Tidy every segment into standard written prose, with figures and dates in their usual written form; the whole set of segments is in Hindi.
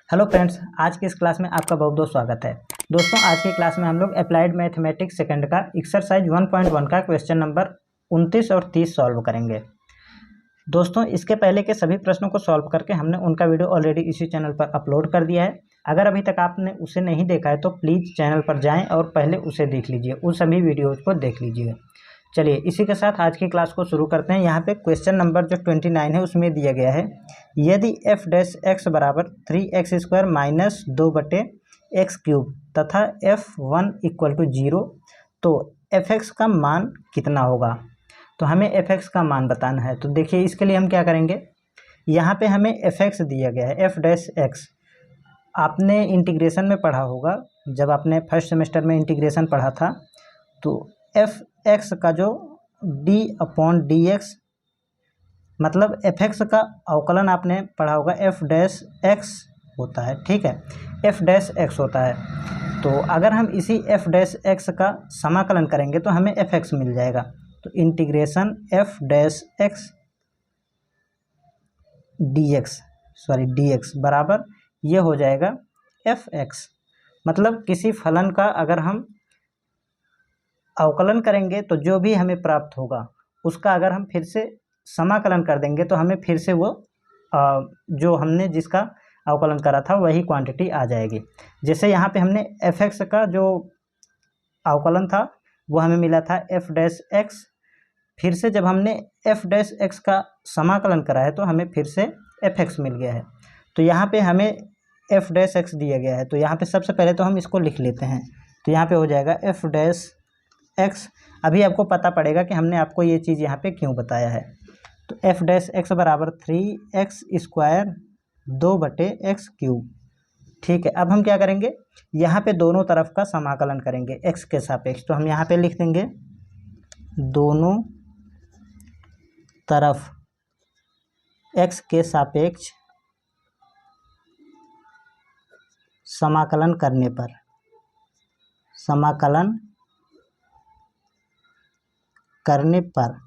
हेलो फ्रेंड्स, आज की इस क्लास में आपका बहुत बहुत स्वागत है। दोस्तों, आज की क्लास में हम लोग अप्लाइड मैथमेटिक्स सेकंड का एक्सरसाइज 1.1 का क्वेश्चन नंबर 29 और 30 सॉल्व करेंगे। दोस्तों, इसके पहले के सभी प्रश्नों को सॉल्व करके हमने उनका वीडियो ऑलरेडी इसी चैनल पर अपलोड कर दिया है। अगर अभी तक आपने उसे नहीं देखा है तो प्लीज़ चैनल पर जाएँ और पहले उसे देख लीजिए, उन सभी वीडियोज़ को देख लीजिए। चलिए, इसी के साथ आज की क्लास को शुरू करते हैं। यहाँ पे क्वेश्चन नंबर जो 29 है उसमें दिया गया है, यदि एफ डैश एक्स बराबर 3x² माइनस 2/x³ तथा f1 इक्वल टू 0 तो fx का मान कितना होगा। तो हमें fx का मान बताना है। तो देखिए, इसके लिए हम क्या करेंगे, यहाँ पे हमें fx दिया गया है, f डैश एक्स। आपने इंटीग्रेशन में पढ़ा होगा, जब आपने फर्स्ट सेमेस्टर में इंटीग्रेशन पढ़ा था तो एफ एक्स का जो d/dx मतलब एफ एक्स का अवकलन आपने पढ़ा होगा, एफ डैश एक्स होता है। ठीक है, एफ डैश एक्स होता है। तो अगर हम इसी एफ डैश एक्स का समाकलन करेंगे तो हमें एफ एक्स मिल जाएगा। तो integration F dash x D x बराबर ये हो जाएगा एफ एक्स। मतलब किसी फलन का अगर हम अवकलन करेंगे तो जो भी हमें प्राप्त होगा उसका अगर हम फिर से समाकलन कर देंगे तो हमें फिर से वो जो हमने जिसका अवकलन करा था वही क्वांटिटी आ जाएगी। जैसे यहाँ पे हमने एफ एक्स का जो अवकलन था वो हमें मिला था एफ डैश एक्स। फिर से जब हमने एफ डैश एक्स का समाकलन करा है तो हमें फिर से एफ एक्स मिल गया है। तो यहाँ पे हमें एफ डैश एक्स दिया गया है, तो यहाँ पे सबसे पहले तो हम इसको लिख लेते हैं। तो यहाँ पे हो जाएगा एफ डैश एक्स। अभी आपको पता पड़ेगा कि हमने आपको ये चीज़ यहाँ पे क्यों बताया है। तो एफ डैश एक्स बराबर 3x² 2/x³। ठीक है, अब हम क्या करेंगे, यहाँ पे दोनों तरफ का समाकलन करेंगे x के सापेक्ष। तो हम यहाँ पे लिख देंगे दोनों तरफ x के सापेक्ष समाकलन करने पर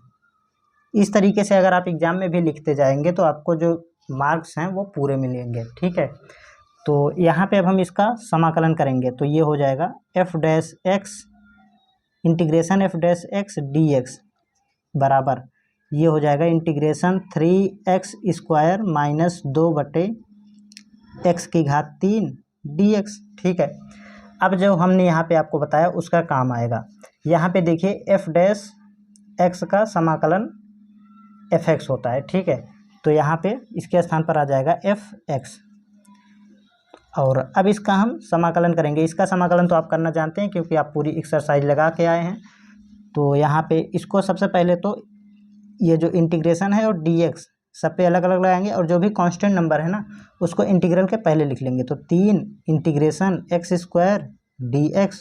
इस तरीके से अगर आप एग्ज़ाम में भी लिखते जाएंगे तो आपको जो मार्क्स हैं वो पूरे मिलेंगे। ठीक है, तो यहाँ पे अब हम इसका समाकलन करेंगे तो ये हो जाएगा F dash x integration F dash x D x बराबर ये हो जाएगा integration 3x² minus 2/x³ dx। ठीक है, अब जो हमने यहाँ पे आपको बताया उसका काम आएगा। यहाँ पे देखिए एफ डैश एक्स का समाकलन एफ एक्स होता है। ठीक है, तो यहाँ पे इसके स्थान पर आ जाएगा एफ एक्स। और अब इसका हम समाकलन करेंगे। इसका समाकलन तो आप करना जानते हैं क्योंकि आप पूरी एक्सरसाइज लगा के आए हैं। तो यहाँ पे इसको सबसे पहले तो ये जो इंटीग्रेशन है और डी एक्स सब पे अलग अलग लगाएंगे और जो भी कांस्टेंट नंबर है ना उसको इंटीग्रल के पहले लिख लेंगे। तो 3 इंटीग्रेशन x² dx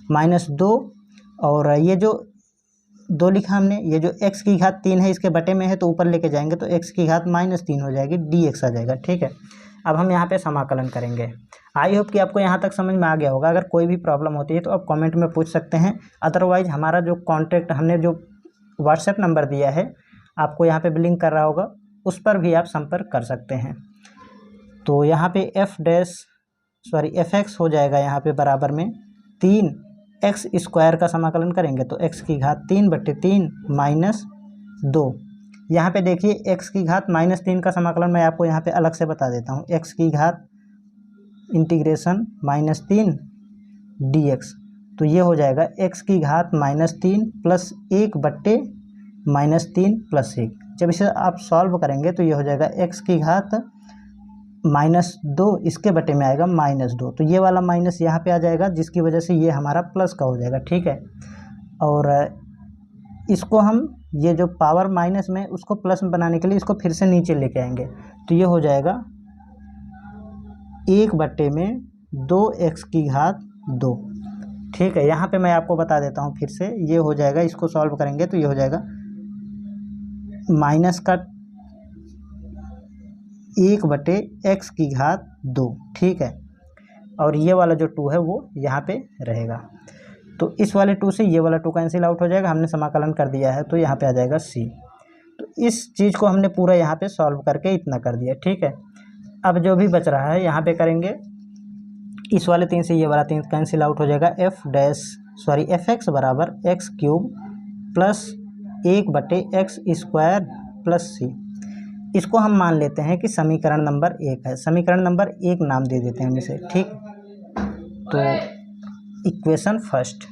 माइनस 2 और ये जो 2 लिखा हमने, ये जो x³ है इसके बटे में है तो ऊपर लेके जाएंगे तो x³ - 3 हो जाएगी, dx आ जाएगा। ठीक है, अब हम यहाँ पे समाकलन करेंगे। आई होप कि आपको यहाँ तक समझ में आ गया होगा। अगर कोई भी प्रॉब्लम होती है तो आप कमेंट में पूछ सकते हैं। अदरवाइज हमारा जो कॉन्टैक्ट हमने जो व्हाट्सएप नंबर दिया है आपको यहाँ पे लिंक कर रहा होगा, उस पर भी आप संपर्क कर सकते हैं। तो यहाँ पे एफ एक्स हो जाएगा यहाँ पे बराबर में 3x² का समाकलन करेंगे तो x³ माइनस 2। यहाँ पे देखिए x³ -3 का समाकलन मैं आपको यहाँ पे अलग से बता देता हूँ। x³ इंटीग्रेशन -3 dx तो ये हो जाएगा x³ प्लस 1/-3 प्लस 1। जब इसे आप सॉल्व करेंगे तो ये हो जाएगा x³ -2 इसके बटे में आएगा -2। तो ये वाला माइनस यहाँ पे आ जाएगा जिसकी वजह से ये हमारा प्लस का हो जाएगा। ठीक है, और इसको हम ये जो पावर माइनस में उसको प्लस में बनाने के लिए इसको फिर से नीचे लेके आएंगे तो ये हो जाएगा 1/2x³। ठीक है, यहाँ पे मैं आपको बता देता हूँ फिर से, ये हो जाएगा, इसको सॉल्व करेंगे तो ये हो जाएगा माइनस का 1/x³। ठीक है, और ये वाला जो 2 है वो यहाँ पे रहेगा। तो इस वाले 2 से ये वाला 2 कैंसिल आउट हो जाएगा। हमने समाकलन कर दिया है तो यहाँ पे आ जाएगा c। तो इस चीज़ को हमने पूरा यहाँ पे सॉल्व करके इतना कर दिया। ठीक है, अब जो भी बच रहा है यहाँ पे करेंगे, इस वाले 3 से ये वाला 3 कैंसिल आउट हो जाएगा। एफ एक्स बराबर X cube plus 1/x² plus C. इसको हम मान लेते हैं कि समीकरण नंबर 1 है। समीकरण नंबर 1 नाम दे देते हैं हम इसे, ठीक। तो इक्वेशन फर्स्ट,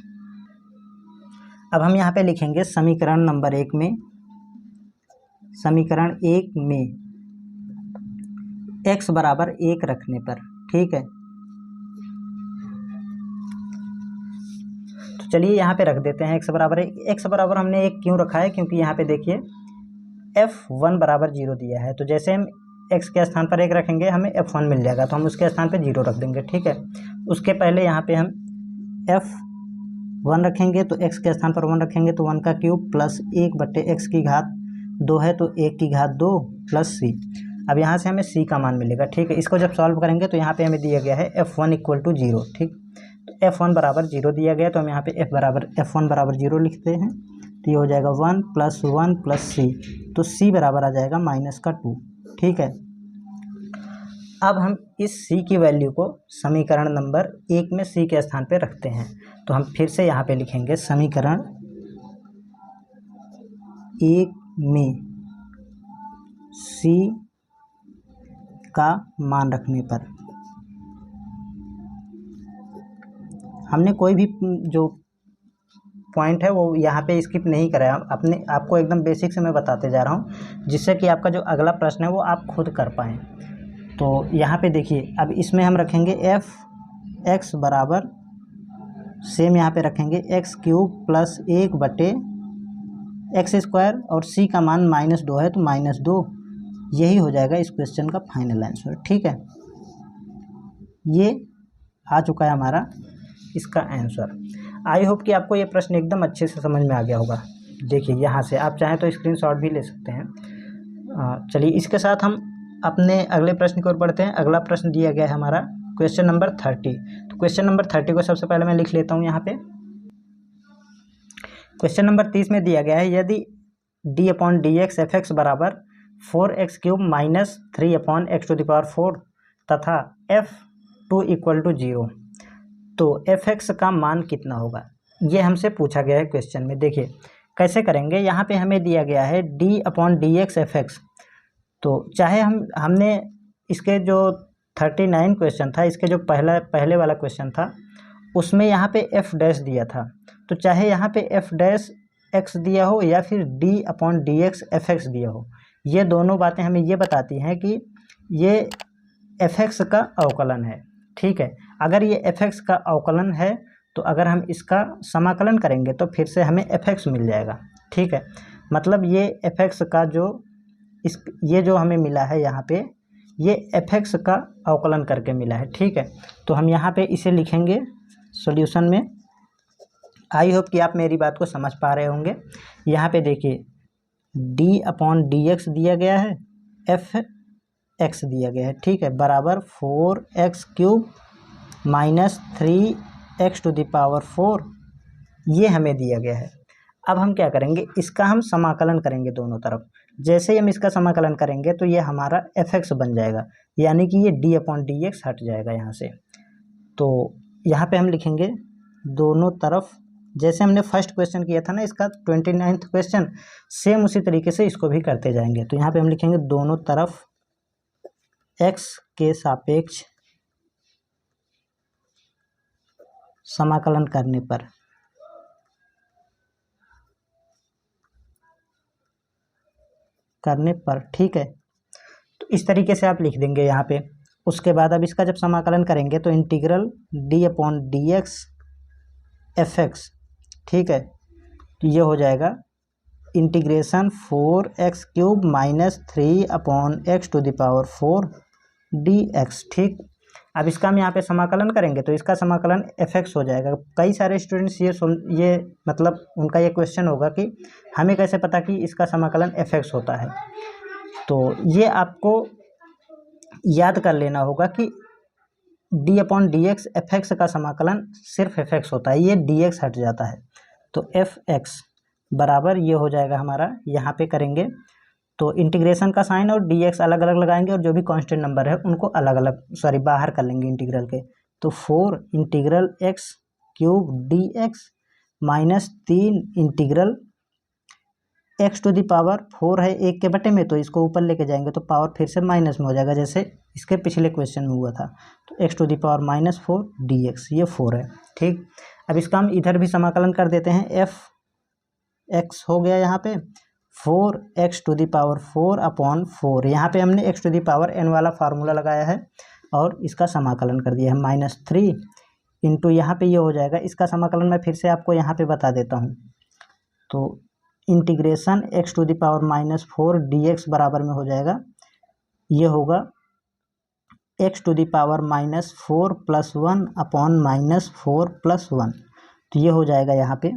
अब हम यहाँ पे लिखेंगे समीकरण नंबर 1 में, समीकरण 1 में x बराबर 1 रखने पर, ठीक है। तो चलिए यहाँ पे रख देते हैं x बराबर 1। x बराबर हमने 1 क्यों रखा है, क्योंकि यहाँ पे देखिए f1 बराबर 0 दिया है। तो जैसे हम x के स्थान पर 1 रखेंगे हमें f1 मिल जाएगा, तो हम उसके स्थान पे 0 रख देंगे, ठीक है। उसके पहले यहाँ पे हम f1 रखेंगे, तो x के स्थान पर 1 रखेंगे, तो 1 का क्यूब प्लस 1/x की घात 2 है, तो 1 की घात 2 प्लस सी। अब यहाँ से हमें c का मान मिलेगा, ठीक है। इसको जब सॉल्व करेंगे तो यहाँ पे हमें दिया गया है f1 = 0, ठीक। तो f1 बराबर 0 दिया गया, तो हम यहाँ पे f1 बराबर 0 लिखते हैं। तो ये हो जाएगा 1 + 1 + c, तो c बराबर आ जाएगा -2, ठीक है। अब हम इस c की वैल्यू को समीकरण नंबर 1 में c के स्थान पे रखते हैं। तो हम फिर से यहाँ पे लिखेंगे समीकरण 1 में c का मान रखने पर, हमने कोई भी जो पॉइंट है वो यहाँ पे स्किप नहीं कराया, आपको एकदम बेसिक से मैं बताते जा रहा हूँ, जिससे कि आपका जो अगला प्रश्न है वो आप खुद कर पाएँ। तो यहाँ पे देखिए, अब इसमें हम रखेंगे f(x) बराबर, सेम यहाँ पे रखेंगे x³ प्लस 1/x² और c का मान -2 है, तो -2 यही हो जाएगा इस क्वेश्चन का फाइनल आंसर, ठीक है। ये आ चुका है हमारा इसका आंसर। आई होप कि आपको ये प्रश्न एकदम अच्छे से समझ में आ गया होगा। देखिए यहाँ से आप चाहें तो स्क्रीनशॉट भी ले सकते हैं। चलिए इसके साथ हम अपने अगले प्रश्न की ओर बढ़ते हैं। अगला प्रश्न दिया गया है हमारा क्वेश्चन नंबर 30। तो क्वेश्चन नंबर 30 को सबसे पहले मैं लिख लेता हूँ यहाँ पे। क्वेश्चन नंबर 30 में दिया गया है, यदि d/dx f(x) बराबर 4x³ - 3x⁴ तथा f2 = 0, तो f(x) का मान कितना होगा, ये हमसे पूछा गया है क्वेश्चन में। देखिए कैसे करेंगे, यहाँ पे हमें दिया गया है d/dx f(x), तो चाहे हमने इसके जो 39 क्वेश्चन था, इसके जो पहले वाला क्वेश्चन था उसमें यहाँ पे f' दिया था, तो चाहे यहाँ पे f' दिया हो या फिर d/dx f(x) दिया हो, ये दोनों बातें हमें ये बताती हैं कि ये f(x) का अवकलन है, ठीक है। अगर ये f(x) का अवकलन है तो अगर हम इसका समाकलन करेंगे तो फिर से हमें f(x) मिल जाएगा, ठीक है। मतलब ये f(x) का ये जो हमें मिला है यहाँ पे, ये f(x) का अवकलन करके मिला है, ठीक है। तो हम यहाँ पे इसे लिखेंगे सॉल्यूशन में। आई होप कि आप मेरी बात को समझ पा रहे होंगे। यहाँ पे देखिए d/dx दिया गया है, f(x) दिया गया है, ठीक है, बराबर 4x³ - 3x⁴ ये हमें दिया गया है। अब हम क्या करेंगे, इसका हम समाकलन करेंगे दोनों तरफ। जैसे ही हम इसका समाकलन करेंगे तो ये हमारा f(x) बन जाएगा, यानी कि ये d/dx हट जाएगा यहाँ से। तो यहाँ पे हम लिखेंगे दोनों तरफ, जैसे हमने फर्स्ट क्वेश्चन किया था ना इसका 29th क्वेश्चन, सेम उसी तरीके से इसको भी करते जाएंगे। तो यहाँ पे हम लिखेंगे दोनों तरफ x के सापेक्ष समाकलन करने पर, ठीक है। तो इस तरीके से आप लिख देंगे यहाँ पे। उसके बाद अब इसका जब समाकलन करेंगे तो इंटीग्रल d/dx f(x), ठीक है, तो ये हो जाएगा इंटीग्रेशन 4x³ - 3x⁴ dx, ठीक। अब इसका हम यहाँ पे समाकलन करेंगे तो इसका समाकलन f(x) हो जाएगा। कई सारे स्टूडेंट्स ये मतलब उनका ये क्वेश्चन होगा कि हमें कैसे पता कि इसका समाकलन f(x) होता है। तो ये आपको याद कर लेना होगा कि d/dx f(x) का समाकलन सिर्फ f(x) होता है, ये dx हट जाता है। तो f(x) बराबर ये हो जाएगा हमारा, यहाँ पे करेंगे तो इंटीग्रेशन का साइन और dx अलग अलग लगाएंगे और जो भी कांस्टेंट नंबर है उनको अलग अलग बाहर कर लेंगे इंटीग्रल के। तो 4 integral x cube dx minus 3 integral x to the power 4 है 1 के बटे में, तो इसको ऊपर लेके जाएंगे तो पावर फिर से माइनस में हो जाएगा जैसे इसके पिछले क्वेश्चन में हुआ था। तो x to the power minus 4 dx, ये 4 है। ठीक, अब इसका हम इधर भी समाकलन कर देते हैं। f(x) हो गया यहाँ पे 4x to the power 4 upon 4, यहाँ पे हमने x to the power n वाला फार्मूला लगाया है और इसका समाकलन कर दिया है -3 इंटू यहाँ पे ये हो जाएगा। इसका समाकलन मैं फिर से आपको यहाँ पे बता देता हूँ। तो integration x to the power -4 dx बराबर में हो जाएगा, ये होगा x to the power -4 + 1 upon -4 + 1। तो ये हो जाएगा यहाँ पे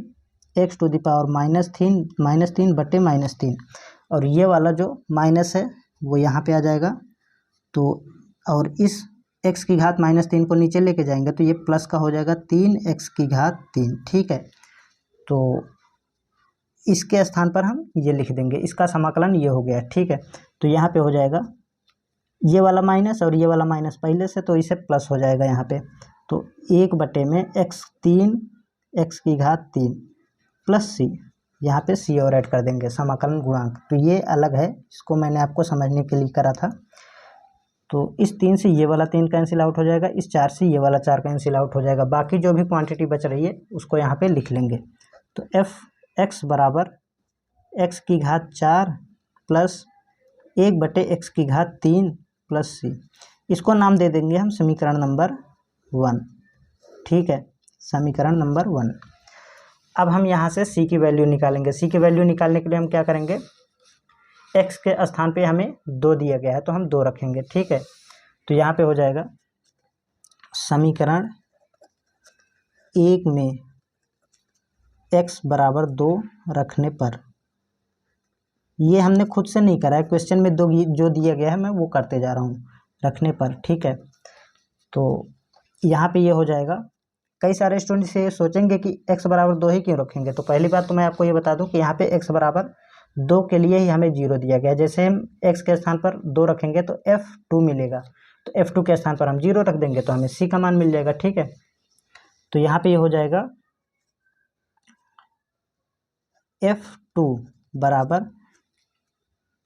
x टू दी पावर -3 बटे -3, और ये वाला जो माइनस है वो यहाँ पे आ जाएगा। तो और इस x की घात -3 को नीचे लेके जाएंगे तो ये प्लस का हो जाएगा 3x की घात 3। ठीक है, तो इसके स्थान पर हम ये लिख देंगे, इसका समाकलन ये हो गया। ठीक है, तो यहाँ पे हो जाएगा ये वाला माइनस और ये वाला माइनस पहले से, तो इसे प्लस हो जाएगा यहाँ पे। तो 1 बटे में x की घात 3 प्लस c, यहाँ पे c और ऐड कर देंगे समाकलन गुणांक। तो ये अलग है, इसको मैंने आपको समझने के लिए करा था। तो इस 3 से ये वाला 3 कैंसिल आउट हो जाएगा, इस 4 से ये वाला 4 कैंसिल आउट हो जाएगा। बाकी जो भी क्वांटिटी बच रही है उसको यहाँ पे लिख लेंगे। तो f(x) बराबर x की घात 4 प्लस 1 बटे x की घात 3 प्लस c, इसको नाम दे देंगे हम समीकरण नंबर 1। ठीक है, समीकरण नंबर 1। अब हम यहाँ से c की वैल्यू निकालेंगे। c की वैल्यू निकालने के लिए हम क्या करेंगे, x के स्थान पे हमें 2 दिया गया है तो हम 2 रखेंगे। ठीक है, तो यहाँ पे हो जाएगा समीकरण 1 में x बराबर 2 रखने पर, ये हमने खुद से नहीं करा है, क्वेश्चन में जो दिया गया है मैं वो करते जा रहा हूँ, रखने पर। ठीक है, तो यहाँ पे ये हो जाएगा। कई सारे स्टूडेंट से सोचेंगे कि x बराबर 2 ही क्यों रखेंगे। तो पहली बात तो मैं आपको ये बता दूं कि यहाँ पे x बराबर 2 के लिए ही हमें 0 दिया गया है। जैसे हम x के स्थान पर 2 रखेंगे तो f2 मिलेगा, तो f2 के स्थान पर हम 0 रख देंगे तो हमें c का मान मिल जाएगा। ठीक है, तो यहाँ पे ये हो जाएगा f2 बराबर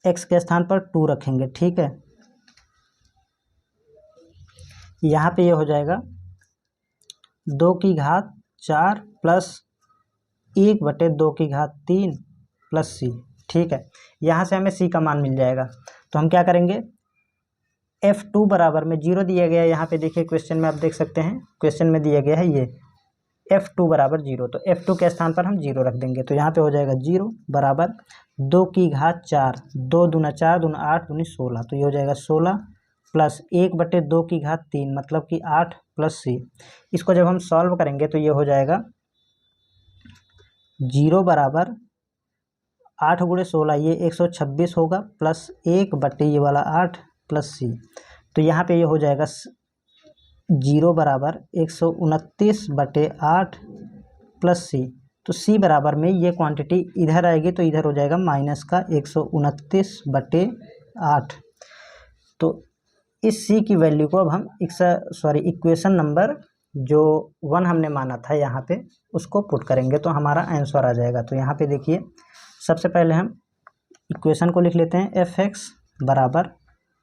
x के स्थान पर 2 रखेंगे। ठीक है, यहाँ पे ये हो जाएगा 2 की घात 4 प्लस 1 बटे 2 की घात 3 प्लस c। ठीक है, यहाँ से हमें c का मान मिल जाएगा। तो हम क्या करेंगे, f2 बराबर में 0 दिया गया है, यहाँ पे देखिए क्वेश्चन में आप देख सकते हैं, क्वेश्चन में दिया गया है ये f2 बराबर 0, तो f2 के स्थान पर हम 0 रख देंगे। तो यहाँ पे हो जाएगा 0 बराबर 2 की घात 4, 2 दूना 4 दूना 8 दूनी 16, तो ये हो जाएगा 16 प्लस 1 बटे 2 की घात 3 मतलब कि 8 प्लस c। इसको जब हम सॉल्व करेंगे तो ये हो जाएगा 0 बराबर 8 गुणे 16, ये 126 होगा, प्लस 1 बटे ये वाला 8 प्लस c। तो यहाँ पे ये हो जाएगा 0 बराबर 129 बटे 8 प्लस c। तो c बराबर में ये क्वांटिटी इधर आएगी तो इधर हो जाएगा माइनस का 129 बटे 8। तो इस c की वैल्यू को अब हम इक्वेशन नंबर जो 1 हमने माना था यहाँ पे उसको पुट करेंगे तो हमारा आंसर आ जाएगा। तो यहाँ पे देखिए, सबसे पहले हम इक्वेशन को लिख लेते हैं। f(x) बराबर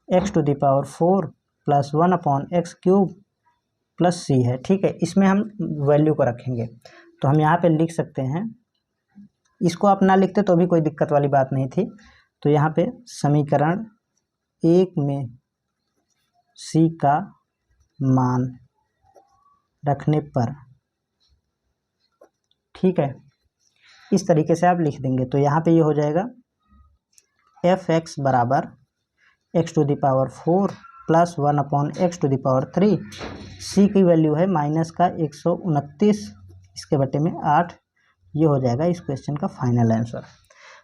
x to the power 4 plus 1 upon x cube plus c है। ठीक है, इसमें हम वैल्यू को रखेंगे तो हम यहाँ पे लिख सकते हैं, इसको आप ना लिखते तो भी कोई दिक्कत वाली बात नहीं थी। तो यहाँ पे समीकरण 1 में c का मान रखने पर, ठीक है, इस तरीके से आप लिख देंगे। तो यहाँ पे ये हो जाएगा f(x) बराबर x to the power 4 plus 1 upon x to the power 3, c की वैल्यू है माइनस का 129 इसके बटे में 8। ये हो जाएगा इस क्वेश्चन का फाइनल आंसर।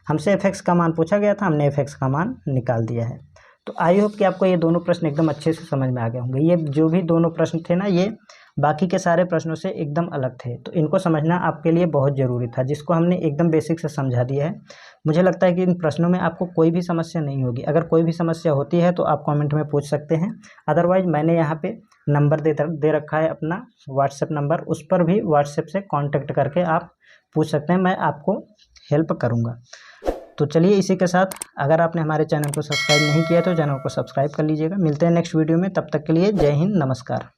हमसे f(x) का मान पूछा गया था, हमने f(x) का मान निकाल दिया है। तो आई होप कि आपको ये दोनों प्रश्न एकदम अच्छे से समझ में आ गए होंगे। ये जो भी दोनों प्रश्न थे ना, ये बाकी के सारे प्रश्नों से एकदम अलग थे, तो इनको समझना आपके लिए बहुत ज़रूरी था, जिसको हमने एकदम बेसिक से समझा दिया है। मुझे लगता है कि इन प्रश्नों में आपको कोई भी समस्या नहीं होगी। अगर कोई भी समस्या होती है तो आप कमेंट में पूछ सकते हैं, अदरवाइज़ मैंने यहाँ पे नंबर दे रखा है अपना व्हाट्सएप नंबर, उस पर भी व्हाट्सएप से कॉन्टेक्ट करके आप पूछ सकते हैं, मैं आपको हेल्प करूँगा। तो चलिए इसी के साथ, अगर आपने हमारे चैनल को सब्सक्राइब नहीं किया तो चैनल को सब्सक्राइब कर लीजिएगा। मिलते हैं नेक्स्ट वीडियो में, तब तक के लिए जय हिंद, नमस्कार।